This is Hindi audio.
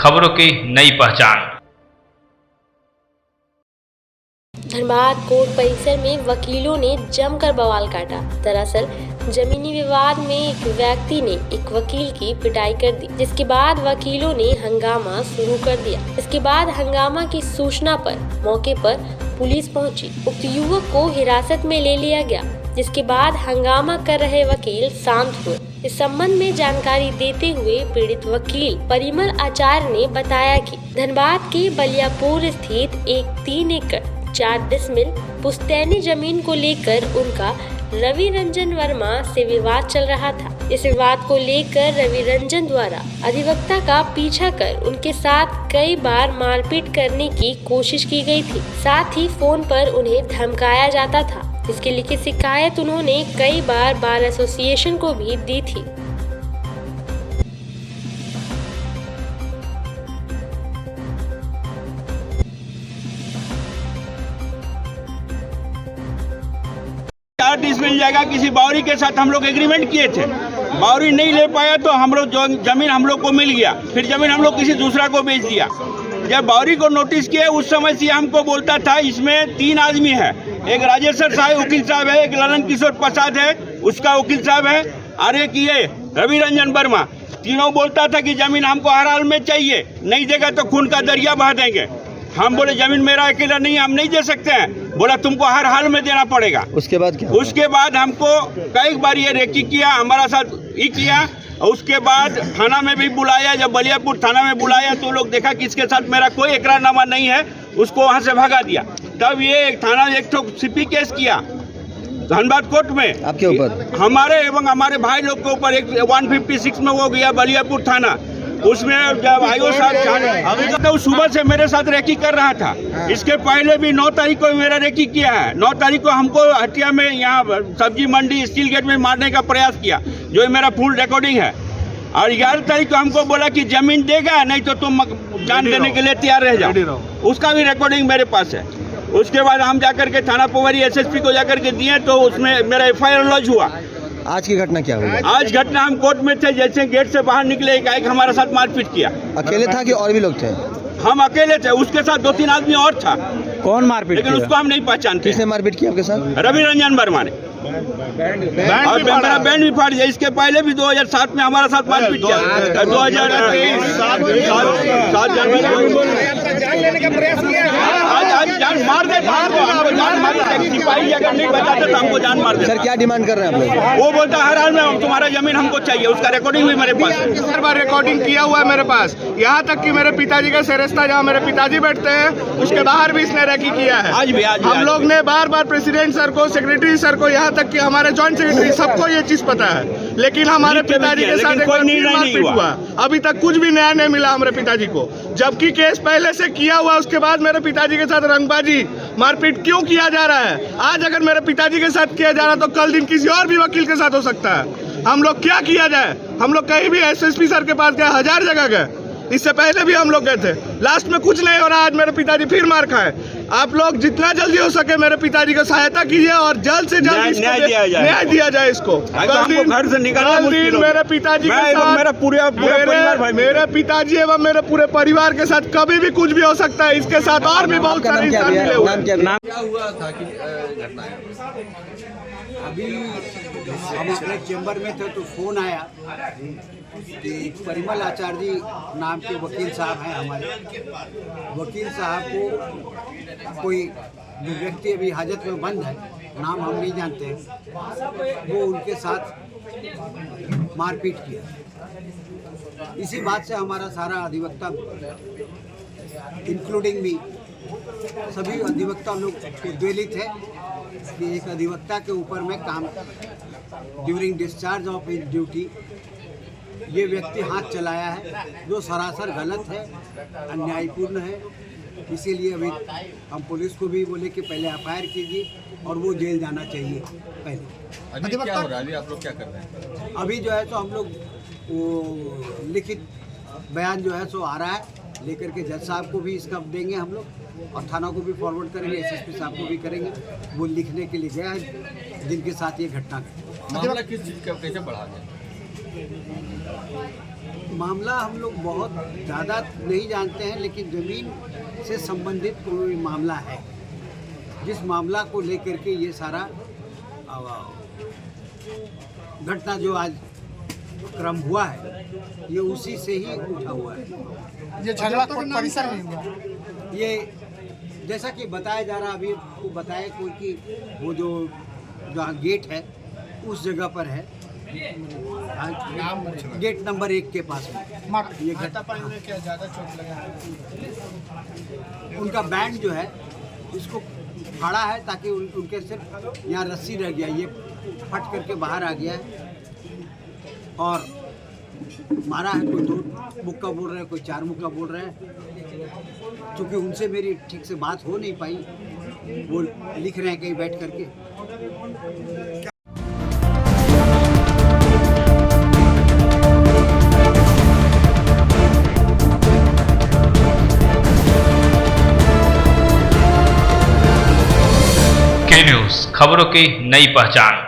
खबरों की नई पहचान। धनबाद कोर्ट परिसर में वकीलों ने जमकर बवाल काटा। दरअसल जमीनी विवाद में एक व्यक्ति ने एक वकील की पिटाई कर दी, जिसके बाद वकीलों ने हंगामा शुरू कर दिया। इसके बाद हंगामा की सूचना पर मौके पर पुलिस पहुंची। उक्त युवक को हिरासत में ले लिया गया, जिसके बाद हंगामा कर रहे वकील शांत हुए। इस संबंध में जानकारी देते हुए पीड़ित वकील परिमल आचार्य ने बताया कि धनबाद के बलियापुर स्थित एक 3 एकड़ 4 डिसमिल पुश्तैनी जमीन को लेकर उनका रवि रंजन वर्मा से विवाद चल रहा था। इस विवाद को लेकर रवि रंजन द्वारा अधिवक्ता का पीछा कर उनके साथ कई बार मारपीट करने की कोशिश की गई थी। साथ ही फोन पर उन्हें धमकाया जाता था, जिसकी लिखित शिकायत उन्होंने कई बार बार एसोसिएशन को भी दी थी। मिल जाएगा। किसी बावरी के साथ हम लोग एग्रीमेंट किए थे, बावरी नहीं ले पाया तो हम लोग जमीन हम लोग को मिल गया। फिर जमीन हम लोग किसी दूसरा को बेच दिया। जब बावरी को नोटिस किया उस समय से हमको बोलता था इसमें 3 आदमी है, एक राजेश्वर साहब वकील साहब है, एक ललन किशोर प्रसाद है उसका वकील साहब है, और एक ये रवि रंजन वर्मा। तीनों बोलता था कि जमीन हमको हर हाल में चाहिए, नहीं देगा तो खून का दरिया बहा देंगे। हम बोले जमीन मेरा अकेला नहीं, हम नहीं दे सकते हैं। बोला तुमको हर हाल में देना पड़ेगा। उसके बाद क्या? उसके बाद हमको कई बार ये रेकी किया, हमारा साथ ही किया। उसके बाद थाना में भी बुलाया। जब बलियापुर थाना में बुलाया तो लोग देखा कि इसके साथ मेरा कोई इकरारनामा नहीं है, उसको वहाँ से भगा दिया। तब ये थाना एक तो सीपी केस किया धनबाद कोर्ट में आपके ऊपर, हमारे एवं हमारे भाई लोग के ऊपर। एक 156 में वो गया बलियापुर थाना। उसमें जब आयो साहब अभी तो सुबह से मेरे साथ रेकी कर रहा था। इसके पहले भी 9 तारीख को मेरा रेकी किया है। 9 तारीख को हमको हटिया में यहाँ सब्जी मंडी स्टील गेट में मारने का प्रयास किया, जो मेरा फुल रिकॉर्डिंग है। और 11 तारीख को हमको बोला कि जमीन देगा नहीं तो तुम जान देने के लिए तैयार रह जाओ। उसका भी रिकॉर्डिंग मेरे पास है। उसके बाद हम जाकर के थाना पोवरी SSP को जाकर के दिए तो उसमें मेरा FIR लॉन्च हुआ। आज की घटना क्या हुई? आज घटना हम कोर्ट में थे, जैसे गेट से बाहर निकले एक हमारे साथ मारपीट किया। अकेले था कि और भी लोग थे? हम अकेले थे, उसके साथ 2-3 आदमी और था। कौन मारपीट लेकिन उसको हम नहीं पहचानते। किसने मारपीट किया आपके साथ? रवि रंजन वर्मा ने। और मेरा बैंड भी फाड़ दिया। इसके पहले भी 2007 में हमारा साथ मारपीट किया। 2007 सिपाही अगर नहीं बचाते तो हमको जान मार दे। सर क्या डिमांड कर रहे हैं आप लोग? वो बोलता हर हाल में तुम्हारा जमीन हमको चाहिए। उसका रिकॉर्डिंग भी मेरे पास है। हर बार रिकॉर्डिंग किया हुआ है मेरे पास। यहाँ तक कि मेरे पिताजी का सेरेस्ता जहाँ मेरे पिताजी बैठते हैं उसके बाहर भी इसने रेकी किया है। आज भी हम लोग ने बार बार प्रेसिडेंट सर को, सेक्रेटरी सर को, यहाँ तक कि हमारे जॉइंट सेक्रेटरी सबको ये चीज पता है। लेकिन हमारे पिताजी के साथ मारपीट हुआ। अभी तक कुछ भी न्याय नहीं मिला हमारे पिताजी को, जबकि केस पहले से किया हुआ। उसके बाद मेरे पिताजी के साथ रंगबाजी मारपीट क्यों किया जा रहा है? आज अगर मेरे पिताजी के साथ किया जा रहा तो कल दिन किसी और भी वकील के साथ हो सकता है। हम लोग क्या किया जाए? हम लोग कहीं भी SSP सर के पास गए, 1000 जगह गए। इससे पहले भी हम लोग गए थे। लास्ट में कुछ नहीं हो रहा। आज मेरे पिताजी फिर मार खाए। आप लोग जितना जल्दी हो सके मेरे पिताजी को सहायता कीजिए और जल्द से जल्द न्याय दिया जाए इसको। घर से निकालना मेरे पिताजी के साथ, मेरे पिताजी एवं मेरे पूरे परिवार के साथ कभी भी कुछ भी हो सकता है। इसके साथ और भी बहुत सारे इंसान मिले हुए हैं। क्या हुआ था कि घटना अभी हम अपने चेंबर में थे तो फोन आया कि परिमल आचार्य जी नाम के वकील साहब हैं हमारे। वकील साहब को कोई जो व्यक्ति अभी हाजत में बंद है, नाम हम नहीं जानते हैं, वो उनके साथ मारपीट किया। इसी बात से हमारा सारा अधिवक्ता इंक्लूडिंग मी सभी अधिवक्ता लोग उद्वेलित है कि एक अधिवक्ता के ऊपर में काम during discharge of his duty ये व्यक्ति हाथ चलाया है, जो सरासर गलत है, अन्यायपूर्ण है। इसीलिए अभी हम पुलिस को भी बोले कि पहले FIR कीजिए और वो जेल जाना चाहिए पहले। अभी क्या हो रहा है? अभी आप लोग क्या कर रहे हैं? अभी जो है तो हम लोग वो लिखित बयान जो है सो आ रहा है, लेकर के जज साहब को भी इसका देंगे हम लोग और थाना को भी फॉरवर्ड करेंगे, SSP साहब को भी करेंगे। वो लिखने के लिए गया है जिनके साथ ये घटना घटी। मामला किस चीज़ का कैसे बढ़ा गया? मामला हम लोग बहुत ज़्यादा नहीं जानते हैं, लेकिन ज़मीन से संबंधित कोई मामला है, जिस मामला को लेकर के ये सारा घटना जो आज क्रम हुआ है, ये उसी से ही उठा हुआ है। ये झगड़ा कोर्ट परिसर में हुआ। ये जैसा कि बताया जा रहा, अभी आपको बताया कोई कि वो जो जहाँ गेट है उस जगह पर है, गेट नंबर 1 के पास में ये घटना। क्या ज़्यादा चोट लगा? उनका बैंड जो है इसको फाड़ा है, ताकि उनके सिर्फ यहाँ रस्सी रह गया, ये फट करके बाहर आ गया है और मारा है। कोई 2 मुक्का बोल रहे हैं, कोई 4 मुक्का बोल रहे हैं। क्योंकि उनसे मेरी ठीक से बात हो नहीं पाई, वो लिख रहे हैं कहीं बैठ करके। के न्यूज़ खबरों की नई पहचान।